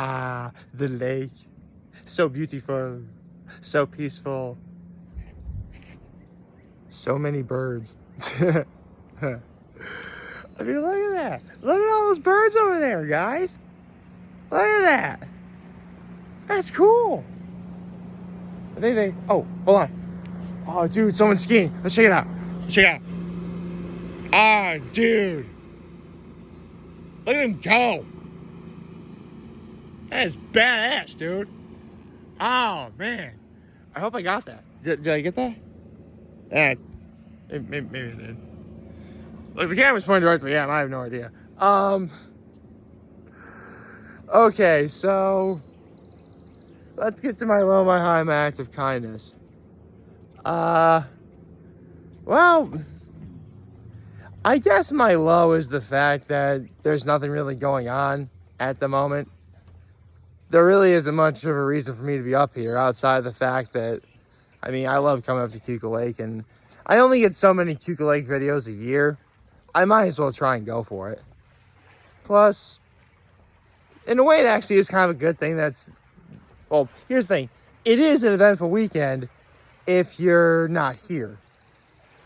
Ah, the lake. So beautiful. So peaceful. So many birds. I mean, look at that. Look at all those birds over there, guys. Look at that. That's cool. I think they... Oh, hold on. Oh, dude, someone's skiing. Let's check it out. Let's check it out. Ah, dude. Look at him go. That is badass, dude. Oh, man. I hope I got that. Did I get that? Yeah, maybe I did. Look, the camera's pointing directly at him. I have no idea. Okay, so let's get to my low, my high, my act of kindness. Well, I guess my low is the fact that there's nothing really going on at the moment. There really isn't much of a reason for me to be up here outside of the fact that, I mean, I love coming up to Keuka Lake, and I only get so many Keuka Lake videos a year. I might as well try and go for it. Plus, in a way, it actually is kind of a good thing that's, well, here's the thing. It is an eventful weekend if you're not here.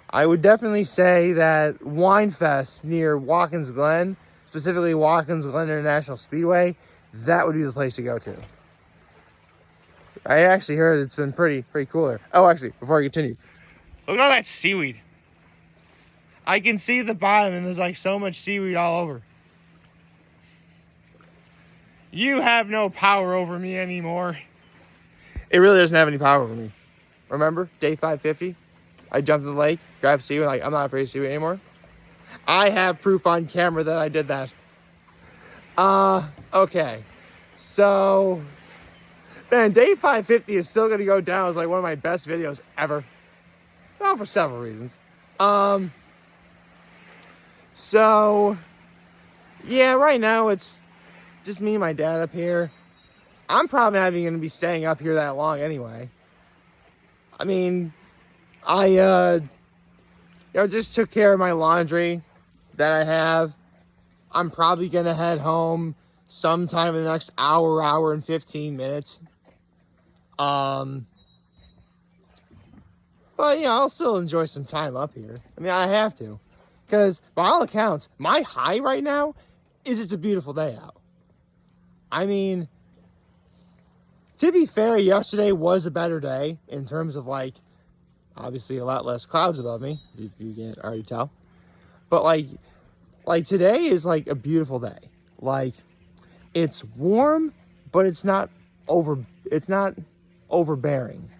I would definitely say that Winefest near Watkins Glen, specifically Watkins Glen International Speedway, that would be the place to go to. I actually heard it's been pretty cool there. Oh, actually, before I continue, look at all that seaweed. I can see the bottom, and there's like so much seaweed all over. You have no power over me anymore. It really doesn't have any power over me. Remember, day 550? I jumped in the lake, grabbed seaweed, like, I'm not afraid of seaweed anymore. I have proof on camera that I did that. Okay. So, man, day 550 is still going to go down as like one of my best videos ever. Well, for several reasons. So, yeah, right now it's just me and my dad up here. I'm probably not even going to be staying up here that long anyway. I mean, I just took care of my laundry that I have. I'm probably going to head home sometime in the next hour and 15 minutes. But, yeah, I'll still enjoy some time up here. I mean, I have to. Because, by all accounts, my high right now is it's a beautiful day out. I mean, to be fair, yesterday was a better day in terms of, like, obviously a lot less clouds above me, if you can't already tell. But, like today is, like, a beautiful day. Like, it's warm, but it's not overbearing.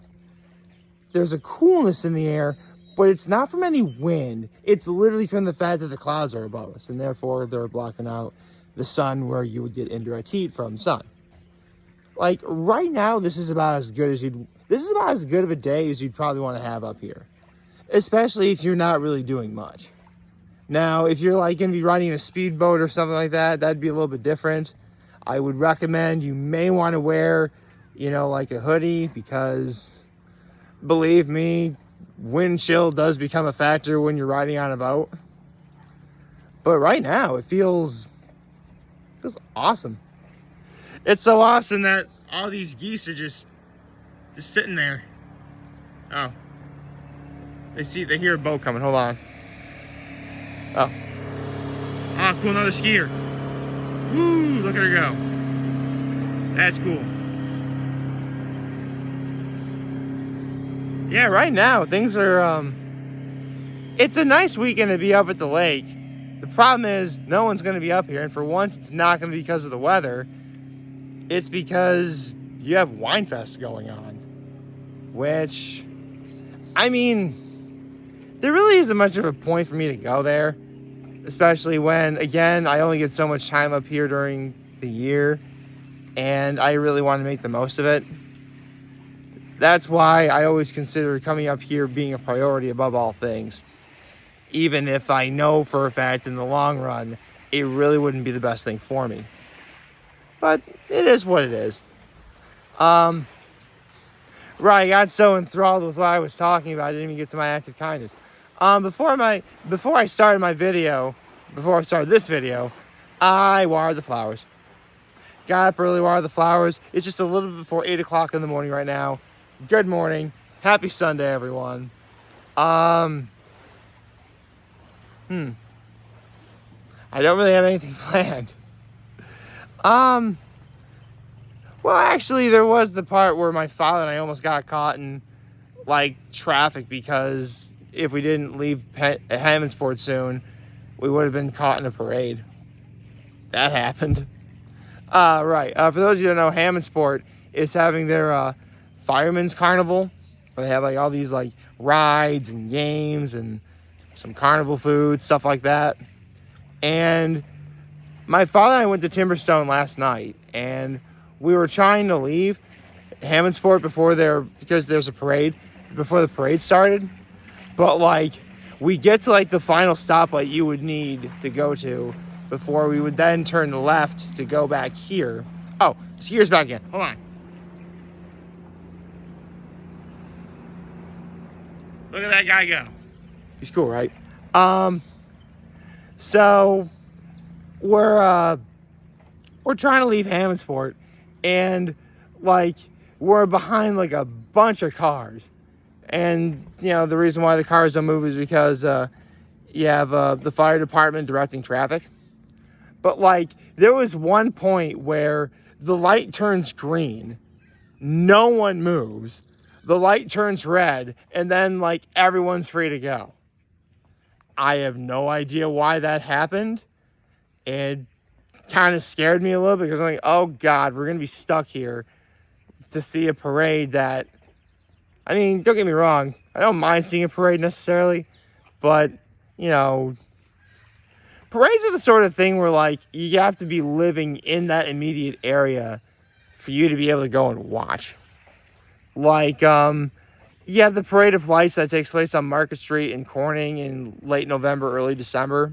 There's a coolness in the air, but it's not from any wind. It's literally from the fact that the clouds are above us, and therefore they're blocking out the sun where you would get indirect heat from the sun. Like, right now, this is about as good of a day as you'd probably want to have up here. Especially if you're not really doing much. Now, if you're like going to be riding a speedboat or something like that, that'd be a little bit different. I would recommend you may want to wear, you know, like a hoodie, because believe me, wind chill does become a factor when you're riding on a boat. But right now, it feels awesome. It's so awesome that all these geese are just sitting there. Oh. They hear a boat coming. Hold on. Oh. Oh, cool, another skier. Woo, look at her go. That's cool. Yeah, right now, things are, it's a nice weekend to be up at the lake. The problem is, no one's going to be up here, and for once, it's not going to be because of the weather. It's because you have Winefest going on. Which, I mean, there really isn't much of a point for me to go there. Especially when, again, I only get so much time up here during the year, and I really want to make the most of it. That's why I always consider coming up here being a priority above all things. Even if I know for a fact in the long run, it really wouldn't be the best thing for me. But it is what it is. Right, I got so enthralled with what I was talking about, I didn't even get to my act of kindness. Before I started this video, I watered the flowers. Got up early, watered the flowers. It's just a little bit before 8 o'clock in the morning right now. Good morning. Happy Sunday, everyone. I don't really have anything planned. Well, actually, there was the part where my father and I almost got caught in, like, traffic because if we didn't leave Hammondsport soon, we would have been caught in a parade. That happened. Right. For those of you who don't know, Hammondsport is having their Fireman's Carnival, where they have, like, all these, like, rides and games and some carnival food, stuff like that. And my father and I went to Timberstone last night, and we were trying to leave Hammondsport because there's a parade, before the parade started. But, like, we get to, like, the final stoplight you would need to go to before we would then turn left to go back here. Oh, Skier's back in. Hold on. Look at that guy go. He's cool, right? So we're trying to leave Hammondsport, and, like, we're behind, like, a bunch of cars. And, you know, the reason why the cars don't move is because you have the fire department directing traffic. But, like, there was one point where the light turns green, no one moves, the light turns red, and then, like, everyone's free to go. I have no idea why that happened. It kind of scared me a little bit because I'm like, oh God, we're going to be stuck here to see a parade that, I mean, don't get me wrong, I don't mind seeing a parade necessarily, but, you know, parades are the sort of thing where, like, you have to be living in that immediate area for you to be able to go and watch. Like, you have the Parade of Lights that takes place on Market Street in Corning in late November, early December.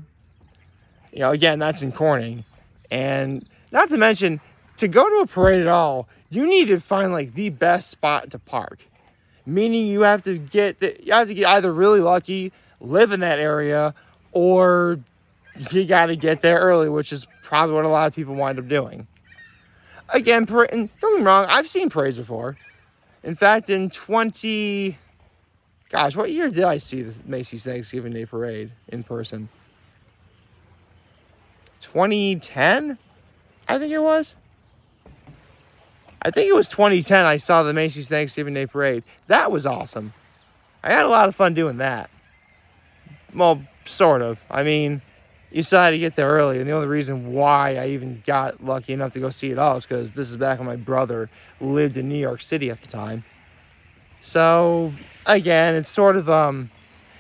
You know, again, that's in Corning. And not to mention, to go to a parade at all, you need to find, like, the best spot to park. Meaning you have to get either really lucky, live in that area, or you got to get there early, which is probably what a lot of people wind up doing. Again, and don't get me wrong, I've seen parades before. In fact, in what year did I see the Macy's Thanksgiving Day Parade in person? 2010? I think it was 2010 I saw the Macy's Thanksgiving Day Parade. That was awesome. I had a lot of fun doing that. Well, sort of. I mean, you still had to get there early, and the only reason why I even got lucky enough to go see it all is because this is back when my brother lived in New York City at the time. So, again, it's sort of,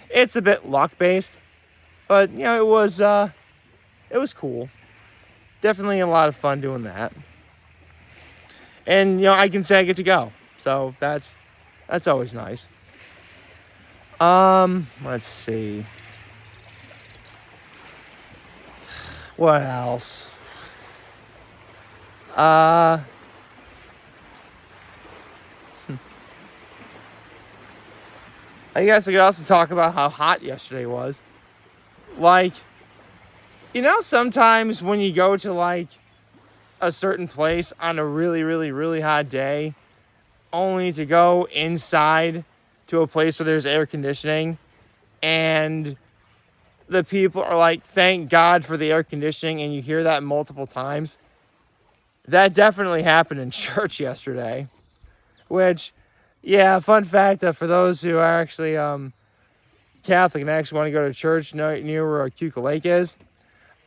it's a bit luck-based, but, you know, it was cool. Definitely a lot of fun doing that. And, you know, I can say I get to go, so that's always nice. Let's see. What else? I guess I could also talk about how hot yesterday was. Like, you know, sometimes when you go to, like, a certain place on a really, really, really hot day, only to go inside to a place where there's air conditioning, and the people are like, thank God for the air conditioning, and you hear that multiple times. That definitely happened in church yesterday. Which, yeah, fun fact, for those who are actually Catholic and actually want to go to church near where Keuka Lake is,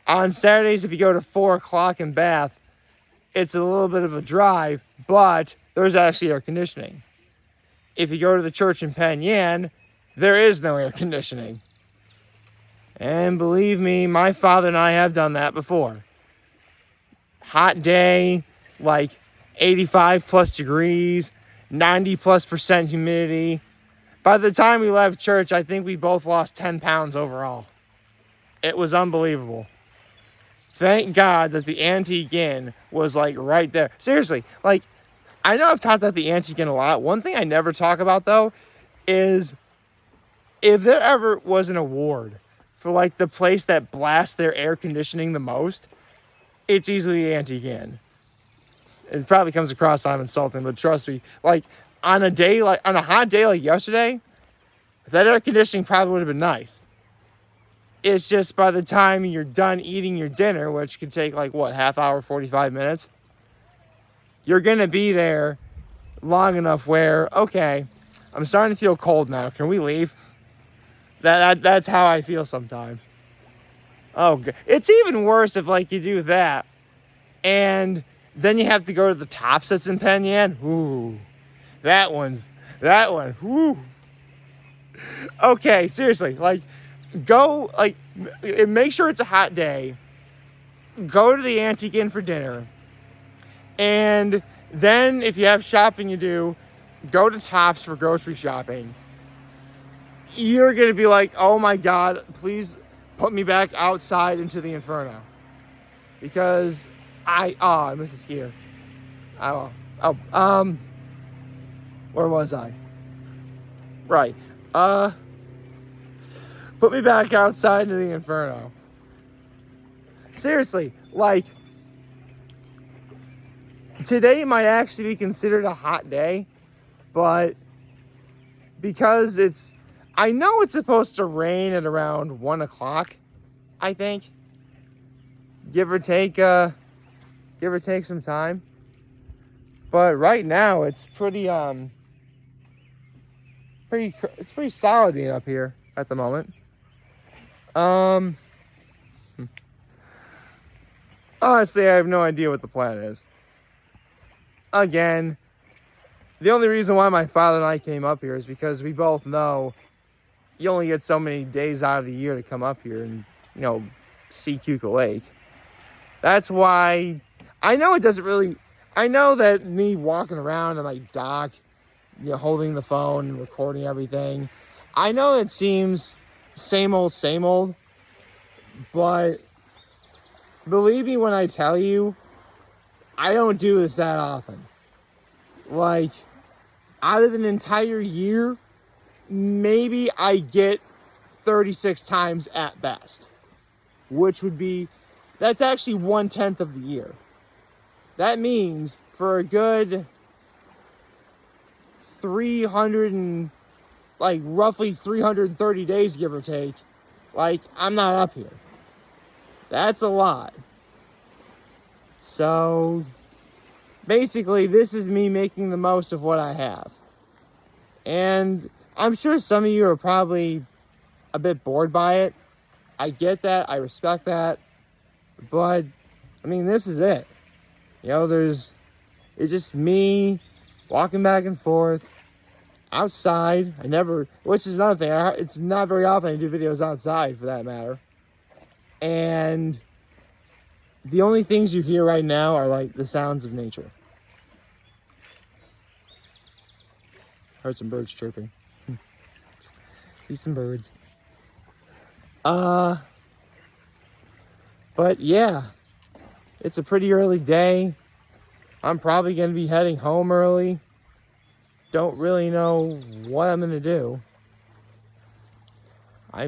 on Saturdays, if you go to 4 o'clock in Bath, it's a little bit of a drive, but there's actually air conditioning. If you go to the church in Penn Yan, there is no air conditioning. And believe me, my father and I have done that before. Hot day, like 85 plus degrees, 90 plus % humidity. By the time we left church, I think we both lost 10 pounds overall. It was unbelievable. Thank God that the Antique Inn was, like, right there. Seriously, like, I know I've talked about the Antique Inn a lot. One thing I never talk about, though, is if there ever was an award for, like, the place that blasts their air conditioning the most, it's easily the Antique Inn. It probably comes across I'm insulting, but trust me, like on a hot day like yesterday, that air conditioning probably would have been nice. It's just by the time you're done eating your dinner, which could take like what, half hour, 45 minutes, you're gonna be there long enough where, okay, I'm starting to feel cold now. Can we leave? That's how I feel sometimes. Oh, it's even worse if like you do that, and then you have to go to the tops that's in Penn. Ooh, that one. Whoo. Okay, seriously, like go, like make sure it's a hot day. Go to the Antique Inn for dinner, and then if you have shopping to do, go to Tops for grocery shopping. You're gonna be like, oh my God, please put me back outside into the inferno, because I missed a skier. Where was I? Right. Put me back outside into the inferno. Seriously, like, today might actually be considered a hot day, but because I know it's supposed to rain at around 1 o'clock, I think. Give or take some time. But right now it's pretty solid being up here at the moment. Honestly, I have no idea what the plan is. Again, the only reason why my father and I came up here is because we both know you only get so many days out of the year to come up here and, see Keuka Lake. That's why I know that me walking around on my dock, holding the phone and recording everything, I know it seems same old, but believe me when I tell you, I don't do this that often. Like, out of an entire year, maybe I get 36 times at best, which would be, that's actually 1/10 of the year. That means for a good roughly 330 days, give or take, like, I'm not up here. That's a lot. So basically, this is me making the most of what I have. And I'm sure some of you are probably a bit bored by it. I get that. I respect that. But, this is it. It's just me walking back and forth outside. Which is another thing. It's not very often I do videos outside, for that matter. And the only things you hear right now are like the sounds of nature. Heard some birds chirping. See some birds. But yeah, it's a pretty early day. I'm probably going to be heading home early. Don't really know what I'm going to do. I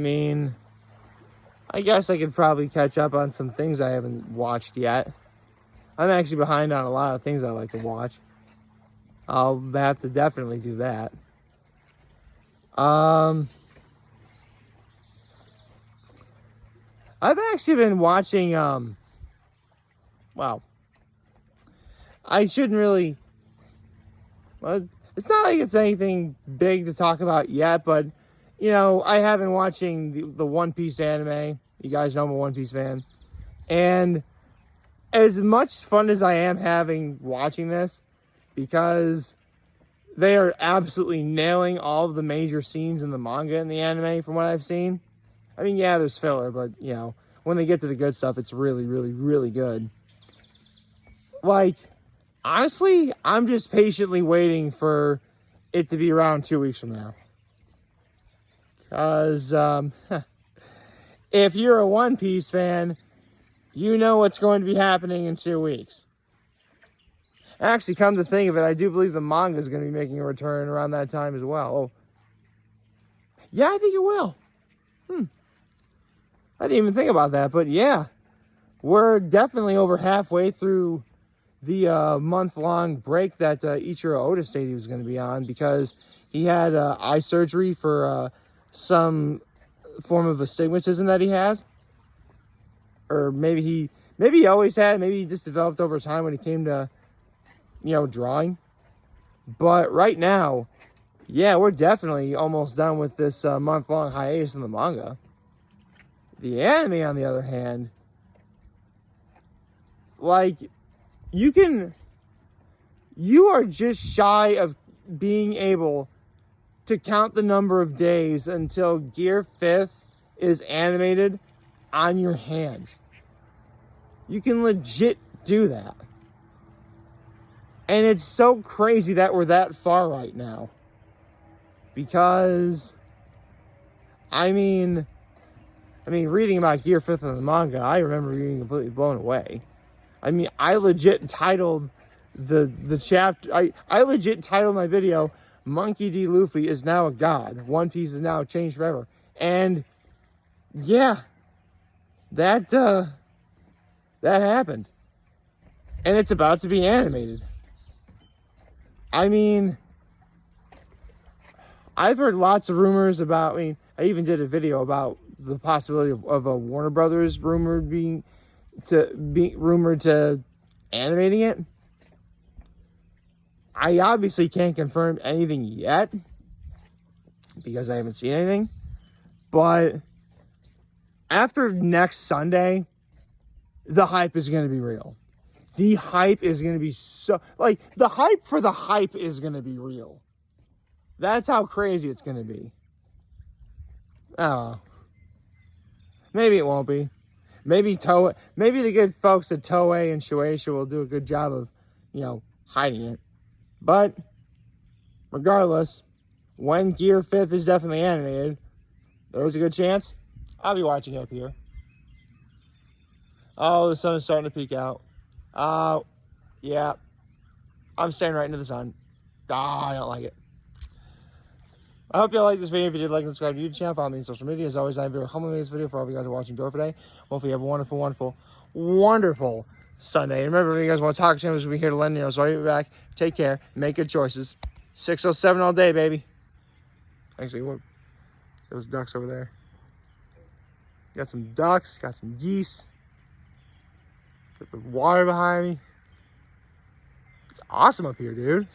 guess I could probably catch up on some things I haven't watched yet. I'm actually behind on a lot of things I like to watch. I'll have to definitely do that. I've actually been watching, I shouldn't really, it's not like it's anything big to talk about yet, but, I have been watching the One Piece anime. You guys know I'm a One Piece fan. And as much fun as I am having watching this, because they are absolutely nailing all of the major scenes in the manga and the anime from what I've seen. Yeah, there's filler, but, when they get to the good stuff, it's really, really, really good. Like, honestly, I'm just patiently waiting for it to be around 2 weeks from now. Because, if you're a One Piece fan, you know what's going to be happening in 2 weeks. Actually, come to think of it, I do believe the manga is going to be making a return around that time as well. Oh, yeah, I think it will. I didn't even think about that, but yeah. We're definitely over halfway through the month-long break that Ichiro Oda stated he was going to be on, because he had eye surgery for some form of astigmatism that he has. Or maybe he always had, maybe he just developed over time when he came to, drawing. But right now, yeah, we're definitely almost done with this month-long hiatus in the manga. The anime, on the other hand, like, you are just shy of being able to count the number of days until Gear 5th is animated on your hands. You can legit do that. And it's so crazy that we're that far right now. Because, I mean, reading about Gear 5th in the manga, I remember being completely blown away. I mean, I legit titled the chapter, I legit titled my video, Monkey D. Luffy is now a god. One Piece is now changed forever. And, yeah, that happened. And it's about to be animated. I mean, I've heard lots of rumors about, I even did a video about the possibility of a Warner Brothers rumored to animating it. I obviously can't confirm anything yet because I haven't seen anything. But after next Sunday, the hype is going to be real. The hype is going to be the hype for the hype is going to be real. That's how crazy it's going to be. Oh. Maybe it won't be. Maybe the good folks at Toei and Shueisha will do a good job of, hiding it. But, regardless, when Gear 5th is definitely animated, there's a good chance I'll be watching it up here. Oh, the sun is starting to peek out. Yeah. I'm staring right into the sun. I don't like it. I hope you all liked this video. If you did, like and subscribe to the YouTube channel. Follow me on social media. As always, I'm very humble in this video for all of you guys who are watching Door today. Hopefully you have a wonderful, wonderful, wonderful Sunday. And remember, if you guys want to talk to me, we'll be here to lend you. So I'll be back. Take care. Make good choices. 607 all day, baby. Actually, what? Those ducks over there. Got some ducks. Got some geese. Got the water behind me. It's awesome up here, dude.